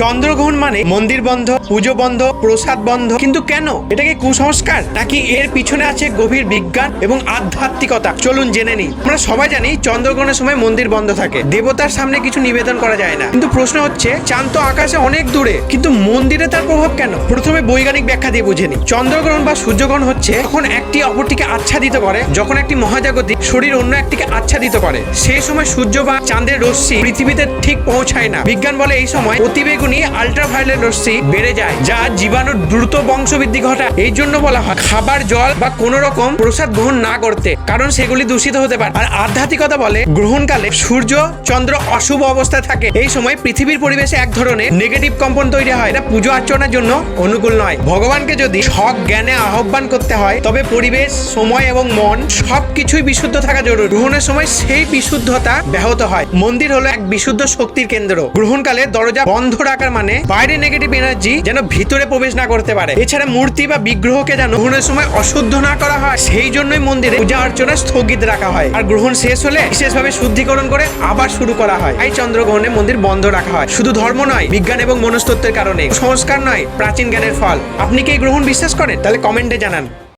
চন্দ্রগ্রহণ মানে মন্দির বন্ধ, পুজো বন্ধ, প্রসাদ বন্ধ। কিন্তু কেন? এটা কি কুসংস্কার, নাকি এর পিছনে আছে গভীর বিজ্ঞান এবং আধ্যাত্মিকতা? চলুন জেনে নিই। আমরা সবাই জানি চন্দ্রগ্রহণের সময় মন্দির বন্ধ থাকে, দেবতার সামনে কিছু নিবেদন করা যায় না। কিন্তু প্রশ্ন হচ্ছে, চাঁদ তো আকাশে অনেক দূরে, কিন্তু মন্দিরে তার প্রভাব কেন? প্রথমে বৈজ্ঞানিক ব্যাখ্যা দিয়ে বুঝে নিই। চন্দ্রগ্রহণ বা সূর্যগ্রহণ হচ্ছে যখন একটি অপরটিকে আচ্ছাদিত করে, যখন একটি মহাজাগতিক শরীর অন্য একটিকে আচ্ছাদিত করে। সেই সময় সূর্য বা চাঁদের রশ্মি পৃথিবীতে ঠিক পৌঁছায় না। বিজ্ঞান বলে এই সময় অতিবেগুনি আল্ট্রাভায়োলেট রশ্মি বেড়ে যায়, যা জীবাণুর দ্রুত বংশবৃদ্ধি ঘটায়। এই জন্য বলা হয় খাবার, জল বা কোন রকম প্রসাদ গ্রহণ না করতে, কারণ সেগুলি দূষিত হতে পারে। আর আধ্যাত্মিকতা বলে গ্রহণকালে সূর্য চন্দ্র অশুভ অবস্থায় থাকে। এই সময় পৃথিবীর পরিবেশে এক ধরনের নেগেটিভ কম্পন তৈরি হয়। এটা পুজো অর্চনার জন্য অনুকূল নয়। ভগবানকে যদি সৎ জ্ঞানে আহ্বান করতে হয়, তবে পরিবেশ, সময় এবং মন সবকিছুই বিশুদ্ধ থাকা জরুরি। গ্রহণের সময় সেই বিশুদ্ধতা ব্যাহত হয়। মন্দির হলো এক বিশুদ্ধ শক্তির কেন্দ্র। গ্রহণকালে দরজা বন্ধ রাখার মানে বাইরে নেগেটিভ এনার্জি যেন ভিতরে প্রবেশ না করতে পারে। এছাড়া মূর্তি বা বিগ্রহকে যেন গ্রহণের সময় অশুদ্ধ না করা হয়। সেই জন্যই মন্দিরে পূজা অর্চনা স্থগিত রাখা হয়, আর গ্রহণ শেষ হলে বিশেষভাবে শুদ্ধিকরণ করে আবার শুরু করা হয়। এই চন্দ্রগ্রহণে মন্দির বন্ধ রাখা হয় শুধু ধর্ম নয়, বিজ্ঞান এবং মনস্তত্ত্বের কারণে। সংস্কার নয়, প্রাচীন জ্ঞানের ফল। আপনি কি এই গ্রহণ বিশ্বাস করেন? তাহলে কমেন্টে জানান।